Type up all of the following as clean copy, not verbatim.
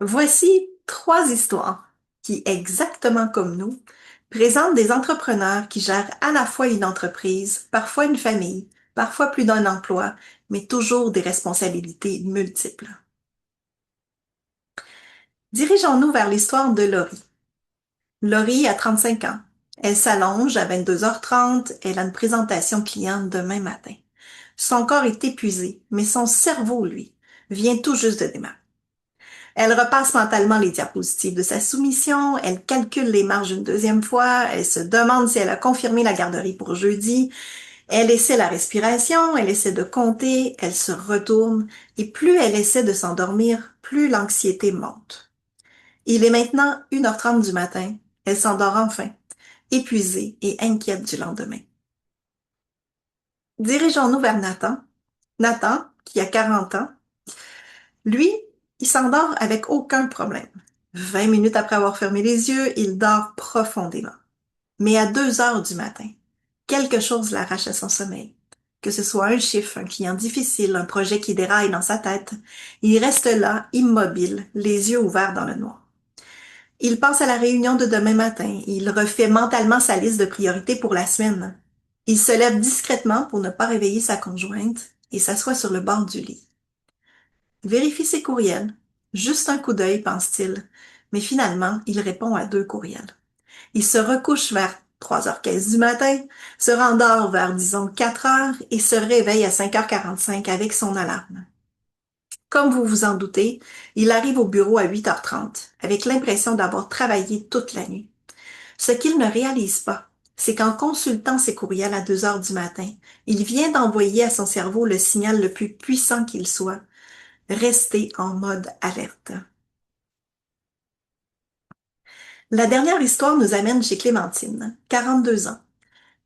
Voici trois histoires qui, exactement comme nous, présentent des entrepreneurs qui gèrent à la fois une entreprise, parfois une famille, parfois plus d'un emploi, mais toujours des responsabilités multiples. Dirigeons-nous vers l'histoire de Laurie. Laurie a 35 ans. Elle s'allonge à 22h30, elle a une présentation client demain matin. Son corps est épuisé, mais son cerveau, lui, vient tout juste de démarrer. Elle repasse mentalement les diapositives de sa soumission, elle calcule les marges une deuxième fois, elle se demande si elle a confirmé la garderie pour jeudi, elle essaie la respiration, elle essaie de compter, elle se retourne, et plus elle essaie de s'endormir, plus l'anxiété monte. Il est maintenant 1h30 du matin, elle s'endort enfin, épuisée et inquiète du lendemain. Dirigeons-nous vers Nathan. Nathan, qui a 40 ans, lui, il s'endort avec aucun problème. 20 minutes après avoir fermé les yeux, il dort profondément. Mais à 2 heures du matin, quelque chose l'arrache à son sommeil. Que ce soit un chiffre, un client difficile, un projet qui déraille dans sa tête, il reste là, immobile, les yeux ouverts dans le noir. Il pense à la réunion de demain matin, il refait mentalement sa liste de priorités pour la semaine. Il se lève discrètement pour ne pas réveiller sa conjointe et s'assoit sur le bord du lit. Vérifie ses courriels. Juste un coup d'œil, pense-t-il. Mais finalement, il répond à 2 courriels. Il se recouche vers 3h15 du matin, se rendort vers, disons, 4h et se réveille à 5h45 avec son alarme. Comme vous vous en doutez, il arrive au bureau à 8h30, avec l'impression d'avoir travaillé toute la nuit. Ce qu'il ne réalise pas, c'est qu'en consultant ses courriels à 2h du matin, il vient d'envoyer à son cerveau le signal le plus puissant qu'il soit: rester en mode alerte. La dernière histoire nous amène chez Clémentine, 42 ans.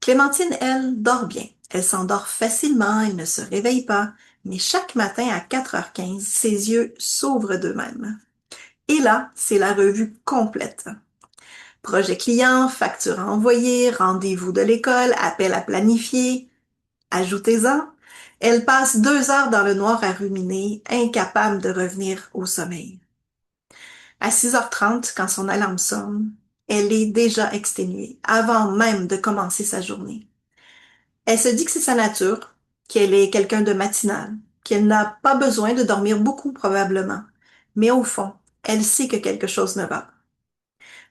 Clémentine, elle, dort bien. Elle s'endort facilement, elle ne se réveille pas, mais chaque matin à 4h15, ses yeux s'ouvrent d'eux-mêmes. Et là, c'est la revue complète. Projet client, facture à envoyer, rendez-vous de l'école, appel à planifier. Ajoutez-en, elle passe 2 heures dans le noir à ruminer, incapable de revenir au sommeil. À 6h30, quand son alarme sonne, elle est déjà exténuée, avant même de commencer sa journée. Elle se dit que c'est sa nature, qu'elle est quelqu'un de matinal, qu'elle n'a pas besoin de dormir beaucoup probablement. Mais au fond, elle sait que quelque chose ne va pas.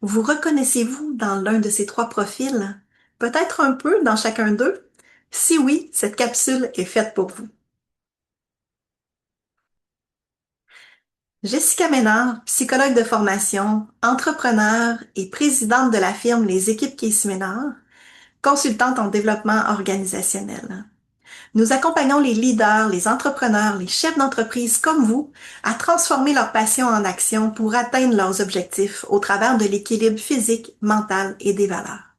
Vous reconnaissez-vous dans l'un de ces trois profils? Peut-être un peu dans chacun d'eux? Si oui, cette capsule est faite pour vous. Jessica Ménard, psychologue de formation, entrepreneur et présidente de la firme Les Équipes Casey Ménard, consultante en développement organisationnel. Nous accompagnons les leaders, les entrepreneurs, les chefs d'entreprise comme vous à transformer leur passion en action pour atteindre leurs objectifs au travers de l'équilibre physique, mental et des valeurs.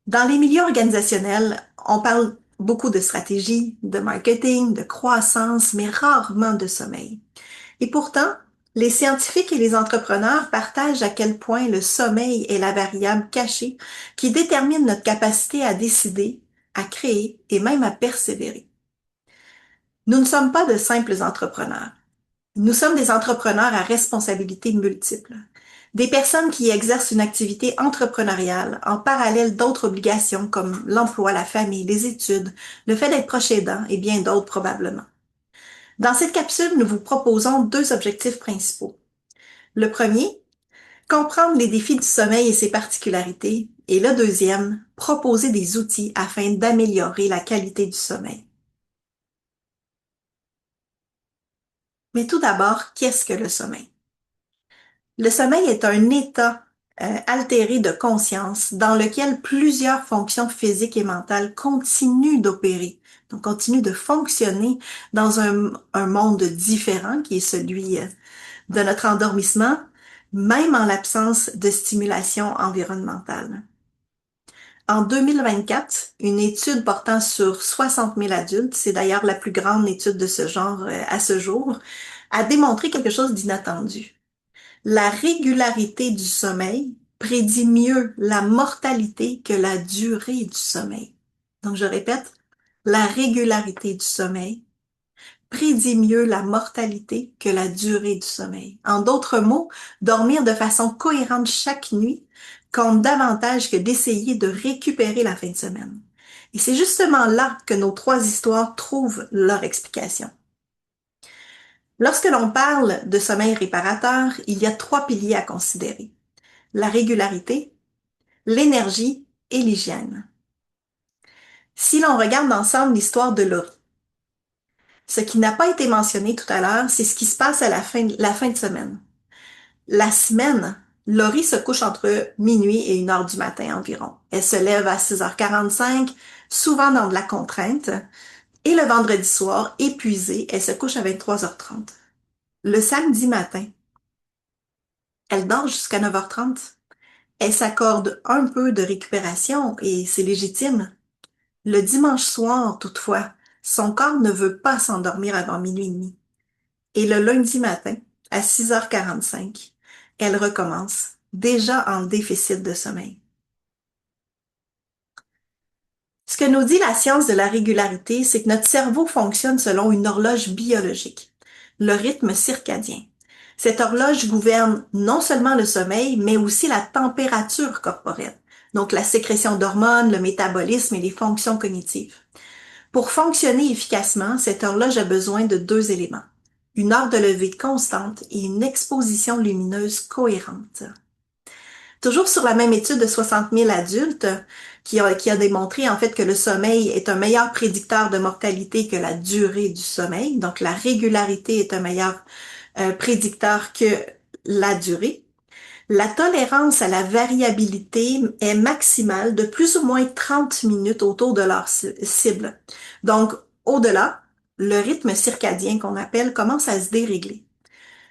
Dans les milieux organisationnels, on parle beaucoup de stratégie, de marketing, de croissance, mais rarement de sommeil. Et pourtant, les scientifiques et les entrepreneurs partagent à quel point le sommeil est la variable cachée qui détermine notre capacité à décider, à créer et même à persévérer. Nous ne sommes pas de simples entrepreneurs. Nous sommes des entrepreneurs à responsabilités multiples. Des personnes qui exercent une activité entrepreneuriale en parallèle d'autres obligations comme l'emploi, la famille, les études, le fait d'être proche aidant et bien d'autres probablement. Dans cette capsule, nous vous proposons 2 objectifs principaux. Le premier, comprendre les défis du sommeil et ses particularités. Et le deuxième, proposer des outils afin d'améliorer la qualité du sommeil. Mais tout d'abord, qu'est-ce que le sommeil? Le sommeil est un état altéré de conscience dans lequel plusieurs fonctions physiques et mentales continuent d'opérer, donc continuent de fonctionner dans un monde différent qui est celui de notre endormissement, même en l'absence de stimulation environnementale. En 2024, une étude portant sur 60 000 adultes, c'est d'ailleurs la plus grande étude de ce genre à ce jour, a démontré quelque chose d'inattendu. La régularité du sommeil prédit mieux la mortalité que la durée du sommeil. Donc, je répète, la régularité du sommeil prédit mieux la mortalité que la durée du sommeil. En d'autres mots, dormir de façon cohérente chaque nuit compte davantage que d'essayer de récupérer la fin de semaine. Et c'est justement là que nos trois histoires trouvent leur explication. Lorsque l'on parle de sommeil réparateur, il y a trois piliers à considérer: la régularité, l'énergie et l'hygiène. Si l'on regarde ensemble l'histoire de Laurie, ce qui n'a pas été mentionné tout à l'heure, c'est ce qui se passe à la fin de semaine. La semaine, Laurie se couche entre minuit et 1 heure du matin environ. Elle se lève à 6h45, souvent dans de la contrainte, et le vendredi soir, épuisée, elle se couche à 23h30. Le samedi matin, elle dort jusqu'à 9h30. Elle s'accorde un peu de récupération et c'est légitime. Le dimanche soir, toutefois, son corps ne veut pas s'endormir avant minuit et demi. Et le lundi matin, à 6h45, elle recommence, déjà en déficit de sommeil. Ce que nous dit la science de la régularité, c'est que notre cerveau fonctionne selon une horloge biologique, le rythme circadien. Cette horloge gouverne non seulement le sommeil, mais aussi la température corporelle, donc la sécrétion d'hormones, le métabolisme et les fonctions cognitives. Pour fonctionner efficacement, cette horloge a besoin de deux éléments: une heure de lever constante et une exposition lumineuse cohérente. Toujours sur la même étude de 60 000 adultes qui a démontré en fait que le sommeil est un meilleur prédicteur de mortalité que la durée du sommeil. Donc la régularité est un meilleur prédicteur que la durée. La tolérance à la variabilité est maximale de plus ou moins 30 minutes autour de leur cible. Donc au-delà, le rythme circadien qu'on appelle commence à se dérégler.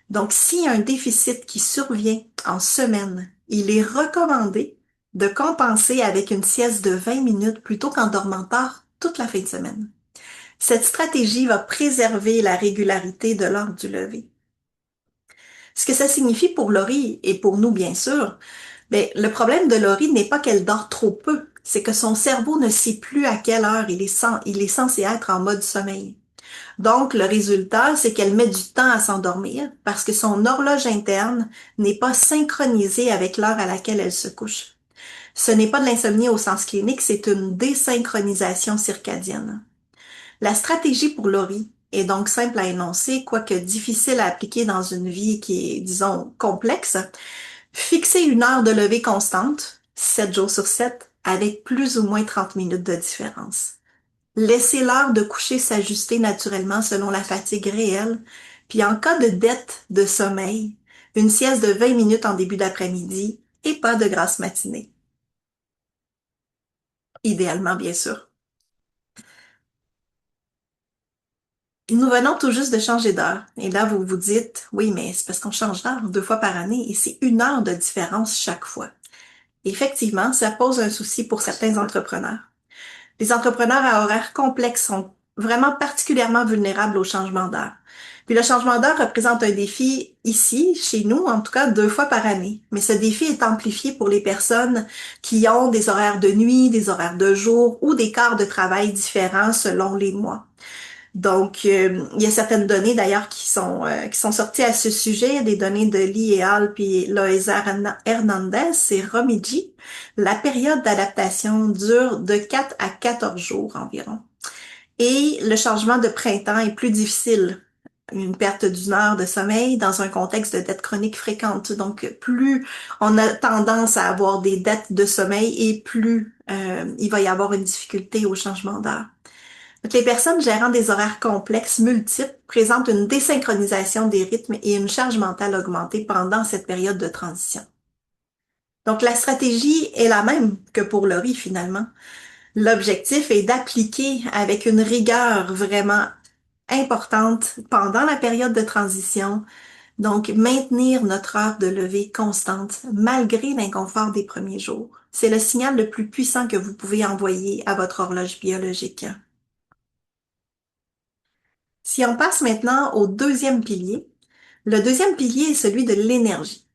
Donc, s'il y a un déficit qui survient en semaine, il est recommandé de compenser avec une sieste de 20 minutes plutôt qu'en dormant tard toute la fin de semaine. Cette stratégie va préserver la régularité de l'heure du lever. Ce que ça signifie pour Laurie et pour nous, bien sûr, mais le problème de Laurie n'est pas qu'elle dort trop peu, c'est que son cerveau ne sait plus à quelle heure il est censé être en mode sommeil. Donc, le résultat, c'est qu'elle met du temps à s'endormir parce que son horloge interne n'est pas synchronisée avec l'heure à laquelle elle se couche. Ce n'est pas de l'insomnie au sens clinique, c'est une désynchronisation circadienne. La stratégie pour Laurie est donc simple à énoncer, quoique difficile à appliquer dans une vie qui est, disons, complexe. Fixer une heure de lever constante, 7 jours sur 7, avec plus ou moins 30 minutes de différence. Laisser l'heure de coucher s'ajuster naturellement selon la fatigue réelle, puis en cas de dette de sommeil, une sieste de 20 minutes en début d'après-midi et pas de grasse matinée. Idéalement, bien sûr. Nous venons tout juste de changer d'heure. Et là, vous vous dites, oui, mais c'est parce qu'on change d'heure 2 fois par année et c'est 1 heure de différence chaque fois. Effectivement, ça pose un souci pour certains entrepreneurs. Les entrepreneurs à horaires complexes sont vraiment particulièrement vulnérables au changement d'heure. Puis le changement d'heure représente un défi ici, chez nous, en tout cas 2 fois par année. Mais ce défi est amplifié pour les personnes qui ont des horaires de nuit, des horaires de jour ou des quarts de travail différents selon les mois. Donc, il y a certaines données d'ailleurs qui sont sorties à ce sujet, des données de Lee et Al puis Loaiza Hernandez et Romigi. La période d'adaptation dure de 4 à 14 jours environ. Et le changement de printemps est plus difficile. Une perte d'1 heure de sommeil dans un contexte de dette chronique fréquente. Donc, plus on a tendance à avoir des dettes de sommeil et plus il va y avoir une difficulté au changement d'heure. Donc, les personnes gérant des horaires complexes multiples présentent une désynchronisation des rythmes et une charge mentale augmentée pendant cette période de transition. Donc, la stratégie est la même que pour Laurie finalement. L'objectif est d'appliquer avec une rigueur vraiment importante pendant la période de transition, donc maintenir notre heure de lever constante malgré l'inconfort des premiers jours. C'est le signal le plus puissant que vous pouvez envoyer à votre horloge biologique. Si on passe maintenant au deuxième pilier, le deuxième pilier est celui de l'énergie.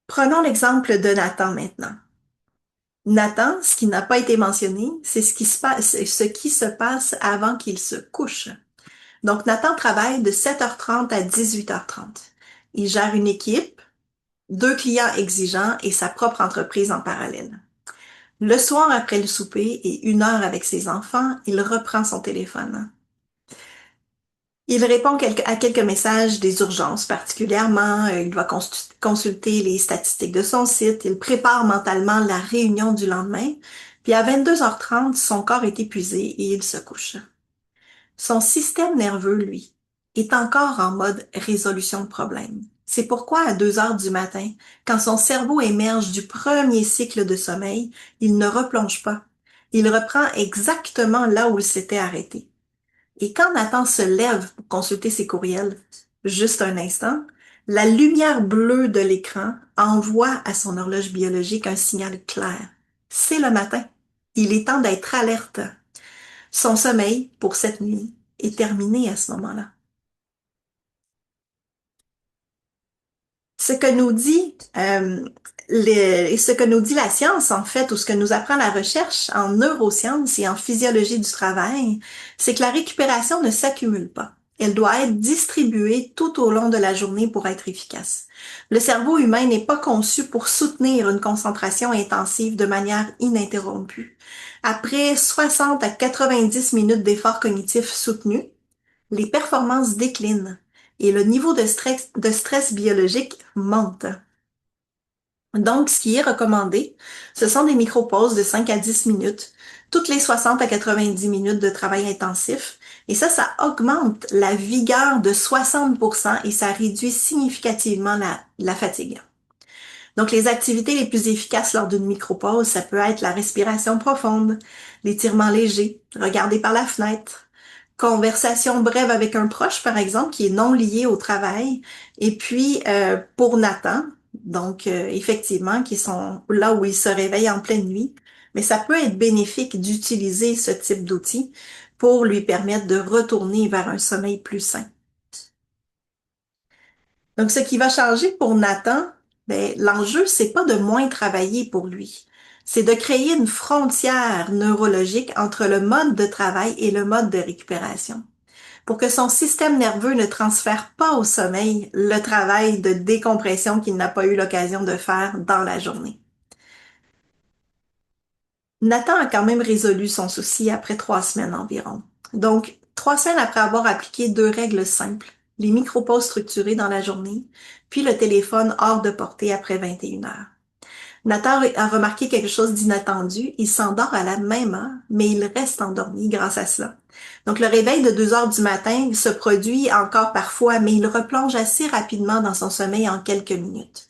Prenons l'exemple de Nathan maintenant. Nathan, ce qui n'a pas été mentionné, c'est ce qui se passe avant qu'il se couche. Donc, Nathan travaille de 7h30 à 18h30. Il gère une équipe, deux clients exigeants et sa propre entreprise en parallèle. Le soir, après le souper et 1 heure avec ses enfants, il reprend son téléphone. Il répond à quelques messages des urgences particulièrement, il va consulter les statistiques de son site, il prépare mentalement la réunion du lendemain, puis à 22h30, son corps est épuisé et il se couche. Son système nerveux, lui, est encore en mode résolution de problème. C'est pourquoi à 2 heures du matin, quand son cerveau émerge du premier cycle de sommeil, il ne replonge pas. Il reprend exactement là où il s'était arrêté. Et quand Nathan se lève pour consulter ses courriels, juste un instant, la lumière bleue de l'écran envoie à son horloge biologique un signal clair. C'est le matin. Il est temps d'être alerte. Son sommeil, pour cette nuit, est terminé à ce moment-là. Ce que nous dit ce que nous dit la science, en fait, ou ce que nous apprend la recherche en neurosciences et en physiologie du travail, c'est que la récupération ne s'accumule pas. Elle doit être distribuée tout au long de la journée pour être efficace. Le cerveau humain n'est pas conçu pour soutenir une concentration intensive de manière ininterrompue. Après 60 à 90 minutes d'effort cognitif soutenu, les performances déclinent et le niveau de stress biologique monte. Donc, ce qui est recommandé, ce sont des micro-pauses de 5 à 10 minutes, toutes les 60 à 90 minutes de travail intensif. Et ça augmente la vigueur de 60% et ça réduit significativement la fatigue. Donc, les activités les plus efficaces lors d'une micropause, ça peut être la respiration profonde, l'étirement léger, regarder par la fenêtre, conversation brève avec un proche, par exemple, qui est non lié au travail, et puis pour Nathan, donc effectivement, qui sont là où il se réveille en pleine nuit, mais ça peut être bénéfique d'utiliser ce type d'outil pour lui permettre de retourner vers un sommeil plus sain. Donc, ce qui va changer pour Nathan, ben, l'enjeu, c'est pas de moins travailler pour lui. C'est de créer une frontière neurologique entre le mode de travail et le mode de récupération, pour que son système nerveux ne transfère pas au sommeil le travail de décompression qu'il n'a pas eu l'occasion de faire dans la journée. Nathan a quand même résolu son souci après 3 semaines environ. Donc, 3 semaines après avoir appliqué 2 règles simples, les micro-pauses structurées dans la journée, puis le téléphone hors de portée après 21 heures. Nathan a remarqué quelque chose d'inattendu. Il s'endort à la même heure, mais il reste endormi grâce à cela. Donc, le réveil de 2 heures du matin se produit encore parfois, mais il replonge assez rapidement dans son sommeil en quelques minutes.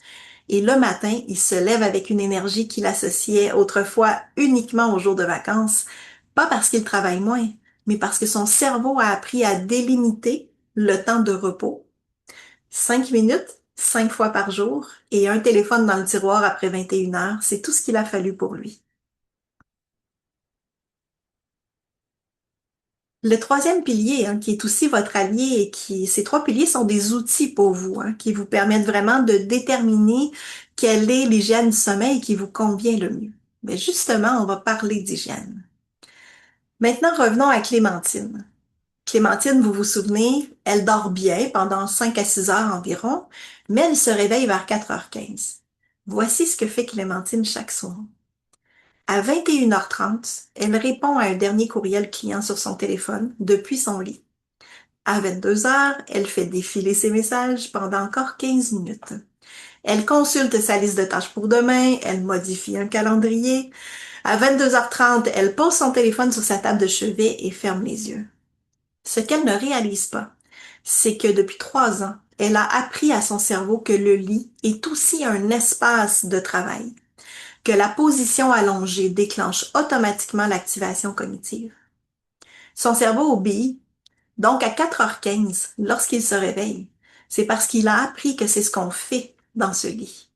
Et le matin, il se lève avec une énergie qu'il associait autrefois uniquement aux jours de vacances, pas parce qu'il travaille moins, mais parce que son cerveau a appris à délimiter le temps de repos. 5 minutes, 5 fois par jour, et un téléphone dans le tiroir après 21 heures, c'est tout ce qu'il a fallu pour lui. Le troisième pilier, hein, qui est aussi votre allié et ces trois piliers sont des outils pour vous, hein, qui vous permettent vraiment de déterminer quelle est l'hygiène du sommeil qui vous convient le mieux. Mais justement, on va parler d'hygiène. Maintenant, revenons à Clémentine. Clémentine, vous vous souvenez, elle dort bien pendant 5 à 6 heures environ, mais elle se réveille vers 4h15. Voici ce que fait Clémentine chaque soir. À 21h30, elle répond à un dernier courriel client sur son téléphone depuis son lit. À 22 heures, elle fait défiler ses messages pendant encore 15 minutes. Elle consulte sa liste de tâches pour demain, elle modifie un calendrier. À 22h30, elle pose son téléphone sur sa table de chevet et ferme les yeux. Ce qu'elle ne réalise pas, c'est que depuis 3 ans, elle a appris à son cerveau que le lit est aussi un espace de travail, que la position allongée déclenche automatiquement l'activation cognitive. Son cerveau obéit. Donc, à 4h15, lorsqu'il se réveille, c'est parce qu'il a appris que c'est ce qu'on fait dans ce lit.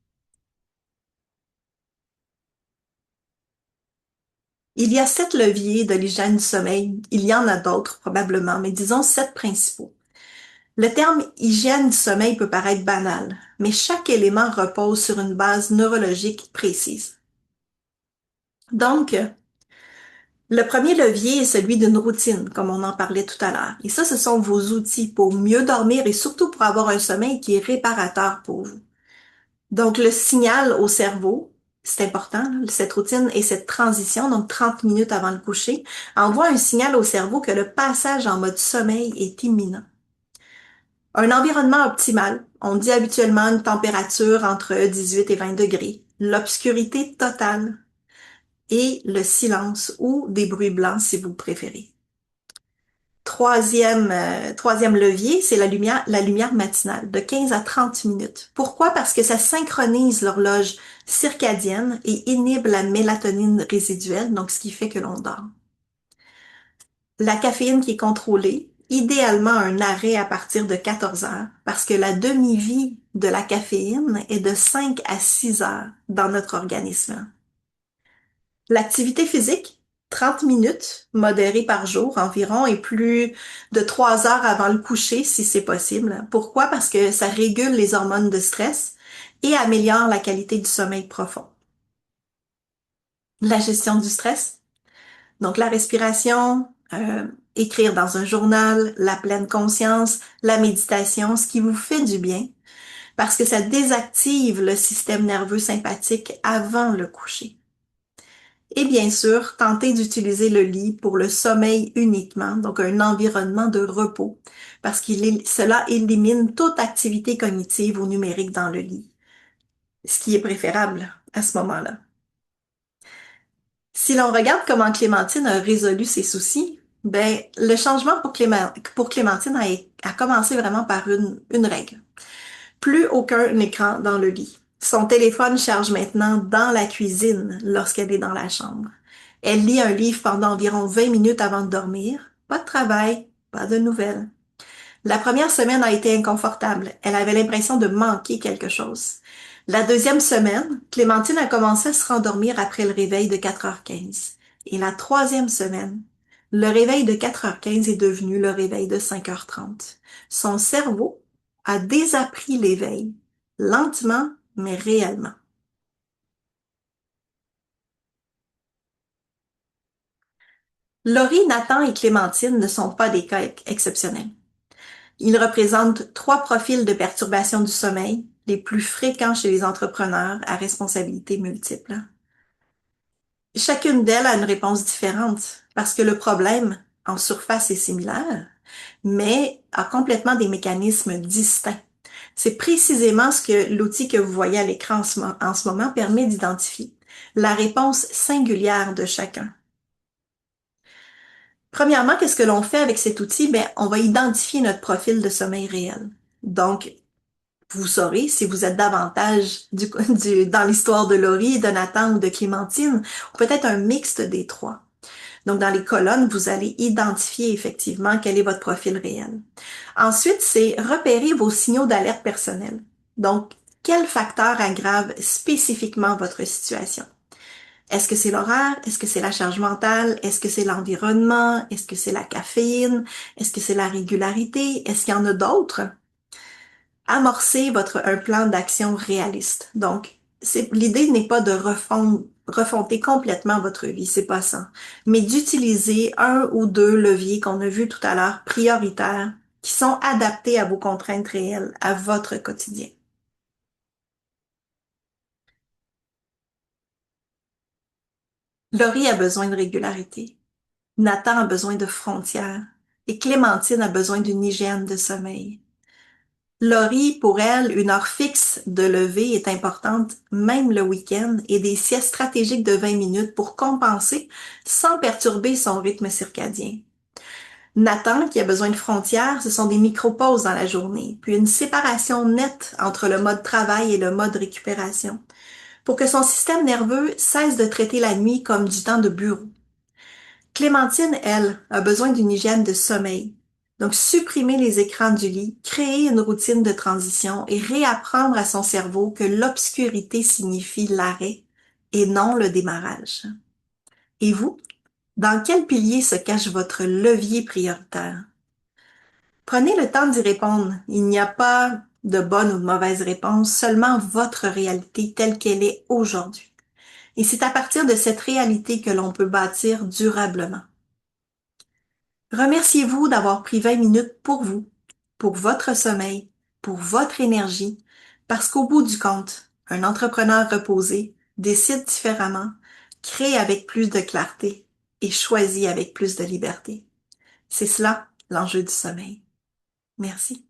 Il y a 7 leviers de l'hygiène du sommeil. Il y en a d'autres, probablement, mais disons 7 principaux. Le terme hygiène du sommeil peut paraître banal, mais chaque élément repose sur une base neurologique précise. Donc, Le premier levier est celui d'une routine, comme on en parlait tout à l'heure. Et ça, ce sont vos outils pour mieux dormir et surtout pour avoir un sommeil qui est réparateur pour vous. Donc, le signal au cerveau, c'est important, là, cette routine et cette transition, donc 30 minutes avant le coucher, envoie un signal au cerveau que le passage en mode sommeil est imminent. Un environnement optimal, on dit habituellement une température entre 18 et 20 degrés, l'obscurité totale et le silence ou des bruits blancs si vous préférez. Troisième levier, c'est la lumière matinale de 15 à 30 minutes. Pourquoi? Parce que ça synchronise l'horloge circadienne et inhibe la mélatonine résiduelle, donc ce qui fait que l'on dort. La caféine qui est contrôlée, idéalement un arrêt à partir de 14 heures, parce que la demi-vie de la caféine est de 5 à 6 heures dans notre organisme. L'activité physique, 30 minutes, modérée par jour environ, et plus de 3 heures avant le coucher si c'est possible. Pourquoi? Parce que ça régule les hormones de stress et améliore la qualité du sommeil profond. La gestion du stress, donc la respiration, écrire dans un journal, la pleine conscience, la méditation, ce qui vous fait du bien, parce que ça désactive le système nerveux sympathique avant le coucher. Et bien sûr, tentez d'utiliser le lit pour le sommeil uniquement, donc un environnement de repos, parce cela élimine toute activité cognitive ou numérique dans le lit, ce qui est préférable à ce moment-là. Si l'on regarde comment Clémentine a résolu ses soucis, ben, le changement pour Clémentine a commencé vraiment par une règle. Plus aucun écran dans le lit. Son téléphone charge maintenant dans la cuisine lorsqu'elle est dans la chambre. Elle lit un livre pendant environ 20 minutes avant de dormir. Pas de travail, pas de nouvelles. La première semaine a été inconfortable. Elle avait l'impression de manquer quelque chose. La deuxième semaine, Clémentine a commencé à se rendormir après le réveil de 4h15. Et la troisième semaine, le réveil de 4h15 est devenu le réveil de 5h30. Son cerveau a désappris l'éveil, lentement mais réellement. Laurie, Nathan et Clémentine ne sont pas des cas exceptionnels. Ils représentent trois profils de perturbation du sommeil, les plus fréquents chez les entrepreneurs à responsabilité multiple. Chacune d'elles a une réponse différente parce que le problème en surface est similaire, mais a complètement des mécanismes distincts. C'est précisément ce que l'outil que vous voyez à l'écran en ce moment permet d'identifier, la réponse singulière de chacun. Premièrement, qu'est-ce que l'on fait avec cet outil? Ben, on va identifier notre profil de sommeil réel. Donc, vous saurez si vous êtes davantage dans l'histoire de Laurie, de Nathan ou de Clémentine, ou peut-être un mixte des trois. Donc, dans les colonnes, vous allez identifier effectivement quel est votre profil réel. Ensuite, c'est repérer vos signaux d'alerte personnels. Donc, quel facteur aggrave spécifiquement votre situation? Est-ce que c'est l'horaire? Est-ce que c'est la charge mentale? Est-ce que c'est l'environnement? Est-ce que c'est la caféine? Est-ce que c'est la régularité? Est-ce qu'il y en a d'autres? Amorcer un plan d'action réaliste. Donc, l'idée n'est pas de refonter complètement votre vie, c'est pas ça, mais d'utiliser un ou deux leviers qu'on a vus tout à l'heure, prioritaires, qui sont adaptés à vos contraintes réelles, à votre quotidien. Laurie a besoin de régularité. Nathan a besoin de frontières. Et Clémentine a besoin d'une hygiène de sommeil. Laurie, pour elle, une heure fixe de lever est importante, même le week-end, et des siestes stratégiques de 20 minutes pour compenser sans perturber son rythme circadien. Nathan, qui a besoin de frontières, ce sont des micro-pauses dans la journée, puis une séparation nette entre le mode travail et le mode récupération, pour que son système nerveux cesse de traiter la nuit comme du temps de bureau. Clémentine, elle, a besoin d'une hygiène de sommeil. Donc, supprimer les écrans du lit, créer une routine de transition et réapprendre à son cerveau que l'obscurité signifie l'arrêt et non le démarrage. Et vous, dans quel pilier se cache votre levier prioritaire? Prenez le temps d'y répondre. Il n'y a pas de bonne ou de mauvaise réponse, seulement votre réalité telle qu'elle est aujourd'hui. Et c'est à partir de cette réalité que l'on peut bâtir durablement. Remerciez-vous d'avoir pris 20 minutes pour vous, pour votre sommeil, pour votre énergie, parce qu'au bout du compte, un entrepreneur reposé décide différemment, crée avec plus de clarté et choisit avec plus de liberté. C'est cela l'enjeu du sommeil. Merci.